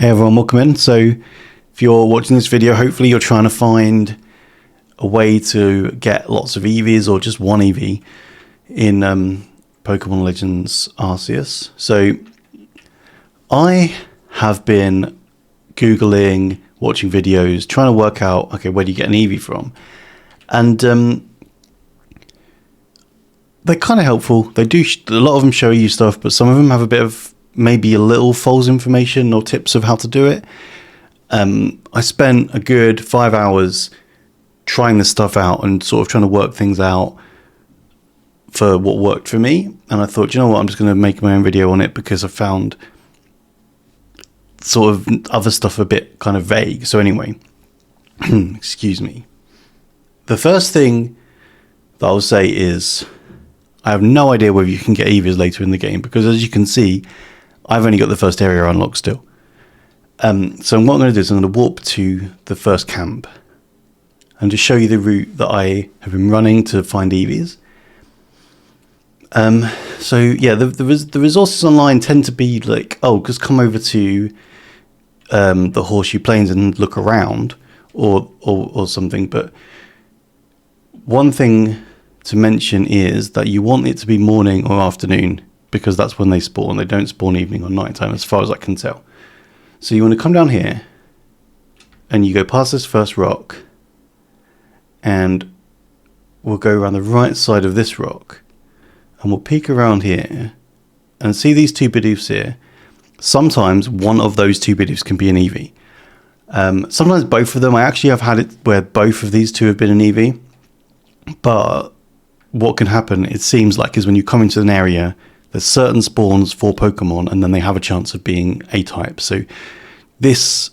Hey everyone, welcome in. So if you're watching this video, hopefully you're trying to find a way to get lots of Eevees or just one Eevee in Pokemon Legends Arceus. So I have been Googling, watching videos, trying to work out, okay, where do you get an Eevee from? And they're kind of helpful. They do, a lot of them show you stuff, but some of them have a bit of maybe a little false information or tips of how to do it. I spent a good 5 hours trying this stuff out and sort of trying to work things out for what worked for me. And I thought, you know what, I'm just going to make my own video on it because I found sort of other stuff a bit kind of vague. So anyway, excuse me. The first thing that I'll say is I have no idea whether you can get Eevees later in the game because, as you can see, I've only got the first area unlocked still. So what I'm going to do is I'm going to warp to the first camp and just show you the route that I have been running to find Eevees. So yeah, the resources online tend to be like, oh, just come over to the Horseshoe Plains and look around or something. But one thing to mention is that you want it to be morning or afternoon because that's when they spawn. They don't spawn evening or nighttime as far as I can tell. So you want to come down here and you go past this first rock and we'll go around the right side of this rock and we'll peek around here and see these two Bidoofs here. Sometimes one of those two Bidoofs can be an Eevee. Sometimes both of them. I actually have had it where both of these two have been an Eevee. But what can happen, it seems like, is when you come into an area, there's certain spawns for Pokemon and then they have a chance of being A-type. So this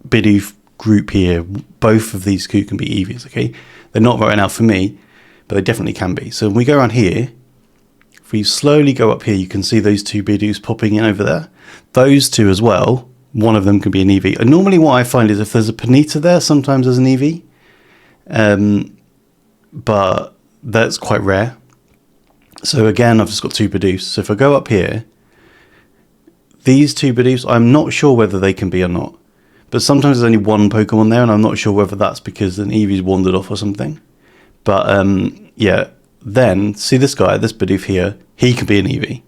Bidoof group here, both of these two can be Eevees, okay? They're not right now for me, but they definitely can be. So when we go around here, if we slowly go up here, you can see those two Bidoofs popping in over there. Those two as well, one of them can be an Eevee. And normally what I find is if there's a Ponyta there, sometimes there's an Eevee. But that's quite rare. So again, I've just got two Bidoofs. So if I go up here, these two Bidoofs, I'm not sure whether they can be or not. But sometimes there's only one Pokemon there, and I'm not sure whether that's because an Eevee's wandered off or something. But yeah, then see this guy, this Bidoof here, he can be an Eevee.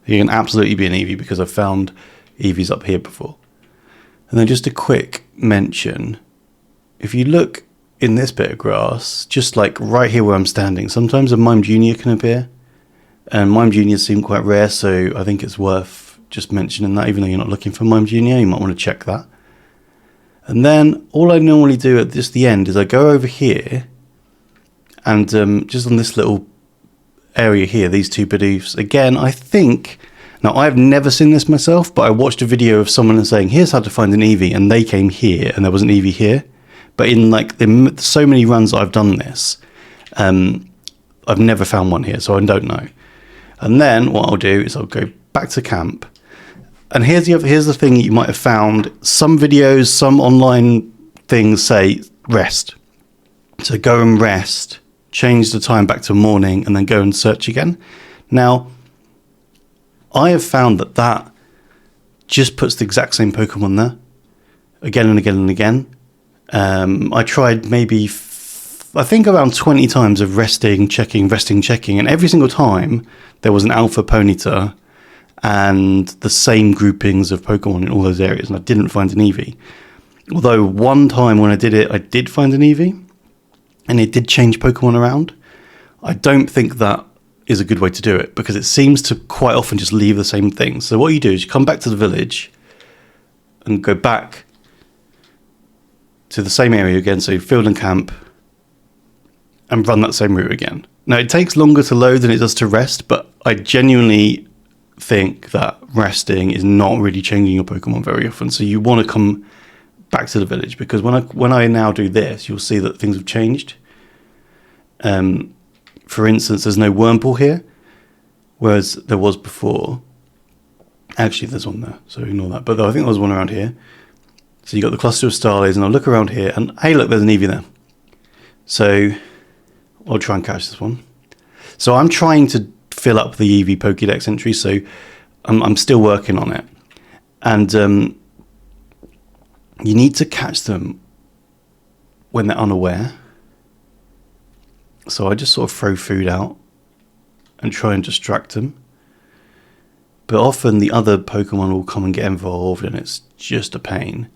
He can absolutely be an Eevee because I've found Eevees up here before. And then just a quick mention, if you look in this bit of grass, just like right here where I'm standing, sometimes a Mime Jr can appear. And Mime Jr seem quite rare, so I think it's worth just mentioning that, even though you're not looking for Mime Jr, you might want to check that. And then all I normally do at just the end is I go over here, and just on this little area here, these two Bidoofs, again, I think, now I've never seen this myself, but I watched a video of someone saying, here's how to find an Eevee, and they came here, and there was an Eevee here. But in like so many runs I've done this, I've never found one here, so I don't know. And then what I'll do is I'll go back to camp. And here's the thing you might have found. Some videos, some online things say rest. So go and rest, change the time back to morning, and then go and search again. Now, I have found that just puts the exact same Pokemon there again and again and again. I tried maybe, I think around 20 times of resting, checking, and every single time there was an Alpha Ponyta and the same groupings of Pokemon in all those areas, and I didn't find an Eevee. Although one time when I did it, I did find an Eevee, and it did change Pokemon around. I don't think that is a good way to do it, because it seems to quite often just leave the same thing. So what you do is you come back to the village and go back to the same area again, so field and camp, and run that same route again. Now, it takes longer to load than it does to rest, but I genuinely think that resting is not really changing your Pokemon very often. So you want to come back to the village, because when I now do this, you'll see that things have changed. For instance, there's no Wurmple here, whereas there was before. Actually, there's one there, so ignore that. But I think there was one around here. So you got the cluster of Starlies, and I'll look around here, and hey, look, there's an Eevee there. So I'll try and catch this one. So I'm trying to fill up the Eevee Pokédex entry, so I'm still working on it. And you need to catch them when they're unaware. So I just sort of throw food out and try and distract them. But often the other Pokemon will come and get involved, and it's just a pain.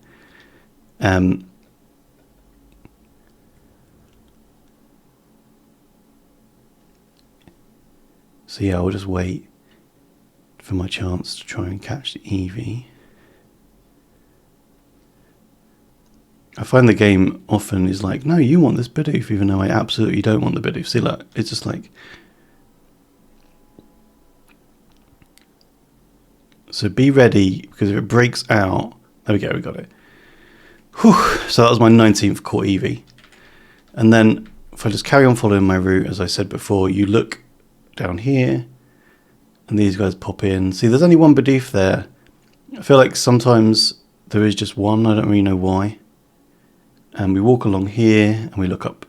So yeah, I'll just wait for my chance to try and catch the Eevee. I find the game often is like, no, you want this Bidoof, even though I absolutely don't want the Bidoof. See, look, it's just like... So be ready, because if it breaks out... There we go, we got it. Whew. So that was my 19th caught Eevee. And then, if I just carry on following my route, as I said before, you look down here, and these guys pop in. See, there's only one Bidoof there. I feel like sometimes there is just one, I don't really know why. And we walk along here, and we look up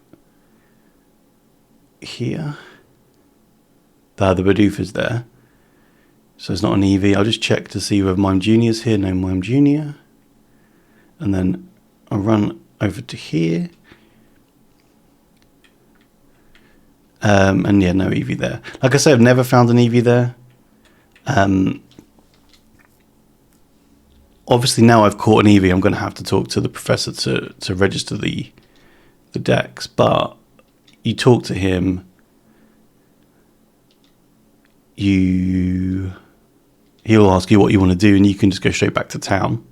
here. There, the Bidoof is there. So it's not an Eevee. I'll just check to see whether Mime Jr is here. No Mime Jr. And then I'll run over to here. And yeah, no Eevee there. Like I said, I've never found an Eevee there. Obviously now I've caught an Eevee, I'm going to have to talk to the professor to register the dex. But you talk to him, he'll ask you what you want to do, and you can just go straight back to town.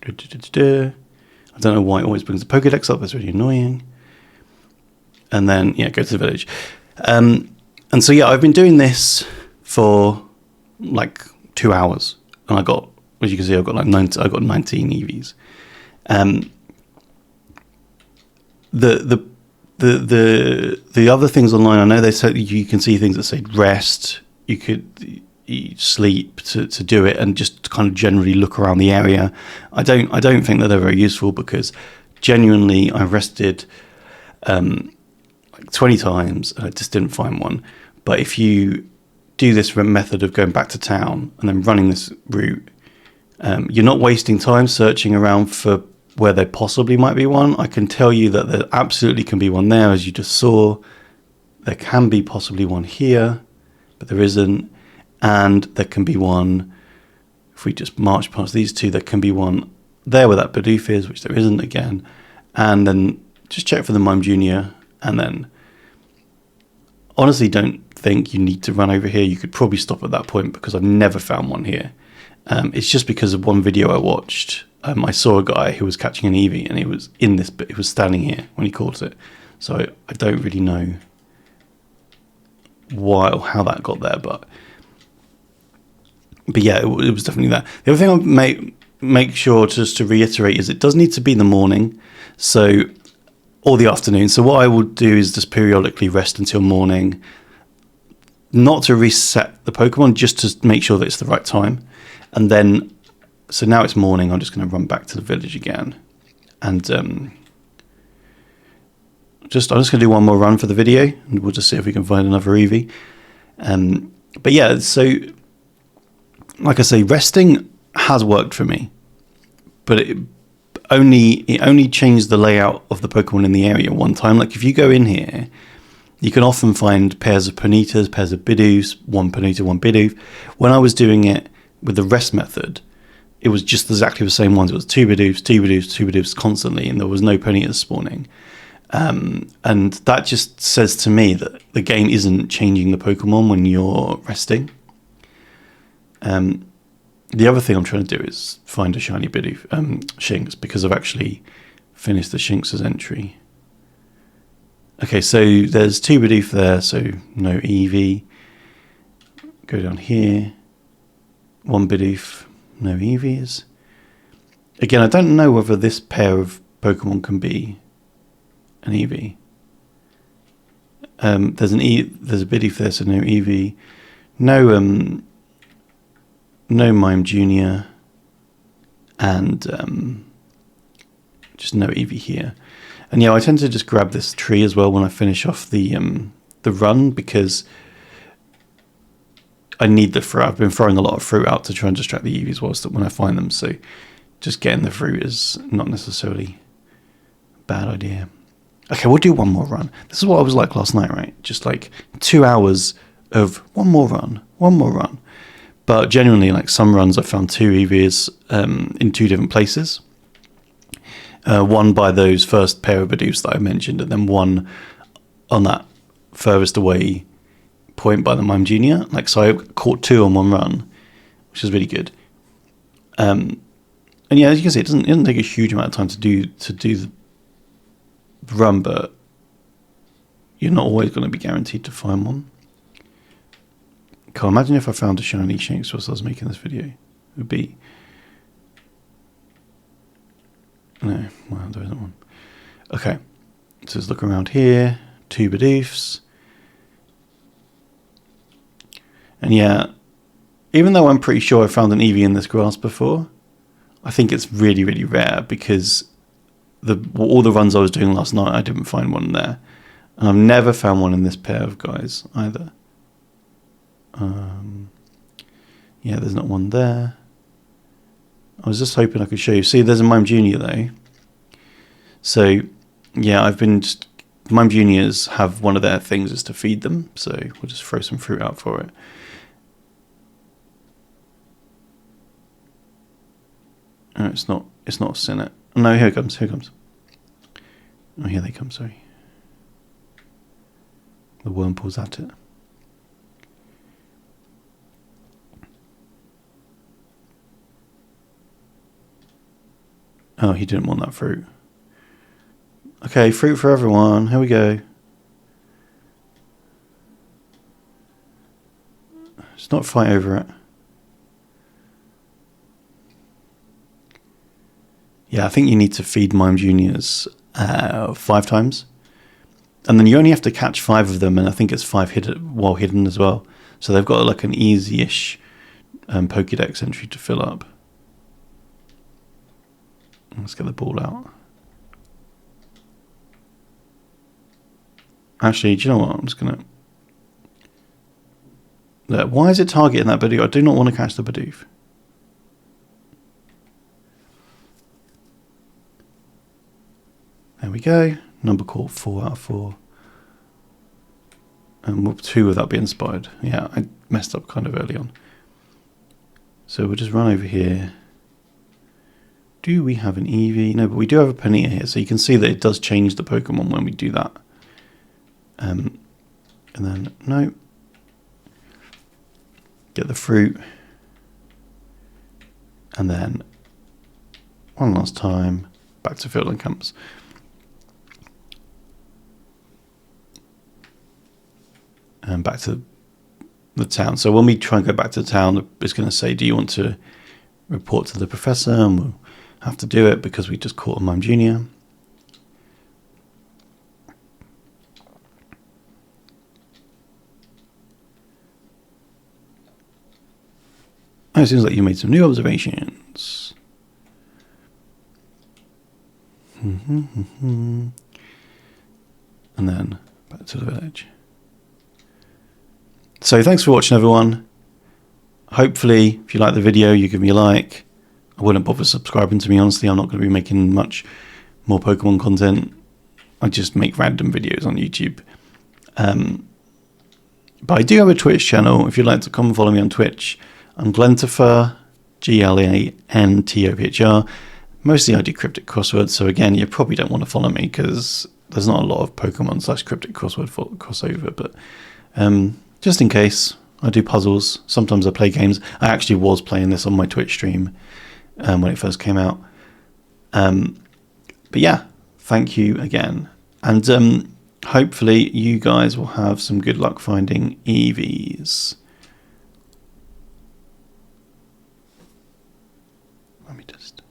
I don't know why it always brings the Pokédex up. That's really annoying. And then, yeah, go to the village. And so, yeah, I've been doing this for like 2 hours. And I got, as you can see, I've got 19 Eevees. The other things online, I know they said you can see things that say rest. You could sleep to do it, and just kind of generally look around the area. I don't think that they're very useful, because genuinely I rested like 20 times and I just didn't find one. But if you do this method of going back to town and then running this route, you're not wasting time searching around for where there possibly might be one. I can tell you that there absolutely can be one there, as you just saw. There can be possibly one here, but there isn't. And there can be one, if we just march past these two, there can be one there where that Bidoof is, which there isn't again. And then just check for the Mime Jr. And then honestly don't think you need to run over here. You could probably stop at that point, because I've never found one here. It's just because of one video I watched. I saw a guy who was catching an Eevee, and he was in this, but he was standing here when he caught it. So I don't really know why or how that got there, but yeah, it was definitely that. The other thing I'll make sure just to reiterate is it does need to be in the morning, or the afternoon. So what I will do is just periodically rest until morning, not to reset the Pokemon, just to make sure that it's the right time. And then, so now it's morning, I'm just going to run back to the village again. And I'm just going to do one more run for the video, and we'll just see if we can find another Eevee. But yeah, so like I say, resting has worked for me, but it only changed the layout of the Pokemon in the area one time. Like if you go in here, you can often find pairs of Ponytas, pairs of Bidoofs, one Ponyta, one Bidoof. When I was doing it with the rest method, it was just exactly the same ones. It was two Bidoofs, two Bidoofs, two Bidoofs constantly, and there was no Ponytas spawning. And that just says to me that the game isn't changing the Pokemon when you're resting. The other thing I'm trying to do is find a shiny Bidoof, Shinx, because I've actually finished the Shinx's entry. Okay, so there's two Bidoof there, so no Eevee. Go down here. One Bidoof, no Eevees. Again, I don't know whether this pair of Pokemon can be an Eevee. There's a Bidoof there, so no Eevee. No Mime Jr. and just no Eevee here. And yeah, I tend to just grab this tree as well when I finish off the run, because I need the fruit. I've been throwing a lot of fruit out to try and distract the Eevees when I find them. So just getting the fruit is not necessarily a bad idea. Okay, we'll do one more run. This is what I was like last night, right? Just like 2 hours of one more run. But genuinely, like some runs I found 2 Eevees in 2 different places. One by those first pair of Bidoofs that I mentioned, and then one on that furthest away point by the Mime Jr. Like, so I caught 2 on one run, which is really good. And yeah, as you can see, it doesn't take a huge amount of time to do the run, but you're not always going to be guaranteed to find one. Can't imagine if I found a shiny Shanks whilst I was making this video. It would be... No, well, there isn't one. Okay, so let's look around here. 2 Bidoofs. And yeah, even though I'm pretty sure I found an Eevee in this grass before, I think it's really, really rare because all the runs I was doing last night, I didn't find one there. And I've never found one in this pair of guys either. Yeah, there's not one there. I was just hoping I could show you. See, there's a Mime Jr. though. So, yeah, Mime Juniors have one of their things is to feed them. So we'll just throw some fruit out for it. Oh, it's not a Sinnet. No, here it comes. Oh, here they come, sorry. The worm pulls at it. Oh, he didn't want that fruit. Okay, fruit for everyone. Here we go. Let's not fight over it. Yeah, I think you need to feed Mime Juniors 5 times. And then you only have to catch 5 of them, and I think it's 5 hidden as well. So they've got like an easy-ish Pokédex entry to fill up. Let's get the ball out. Actually, do you know what? I'm just going to... Why is it targeting that Bidoof? I do not want to catch the Bidoof. There we go. Number caught 4 out of 4. And 2 without being spotted. Yeah, I messed up kind of early on. So we'll just run over here. Do we have an Eevee? No, but we do have a Pania here. So you can see that it does change the Pokemon when we do that. And then, no. Get the fruit. And then, one last time, back to Field and Camps. And back to the town. So when we try and go back to the town, it's going to say, do you want to report to the professor? And we'll have to do it because we just caught a Mime Jr. Oh, it seems like you made some new observations. And then back to the village. So thanks for watching, everyone. Hopefully, if you like the video, you give me a like. I wouldn't bother subscribing, to me, honestly. I'm not going to be making much more Pokemon content. I just make random videos on YouTube. But I do have a Twitch channel. If you'd like to come and follow me on Twitch, I'm Glentopher, Glantophr. Mostly I do cryptic crosswords, so again, you probably don't want to follow me because there's not a lot of Pokemon / cryptic crossword crossover. But just in case, I do puzzles. Sometimes I play games. I actually was playing this on my Twitch stream when it first came out. But yeah, thank you again. And hopefully you guys will have some good luck finding Eevees. Let me just...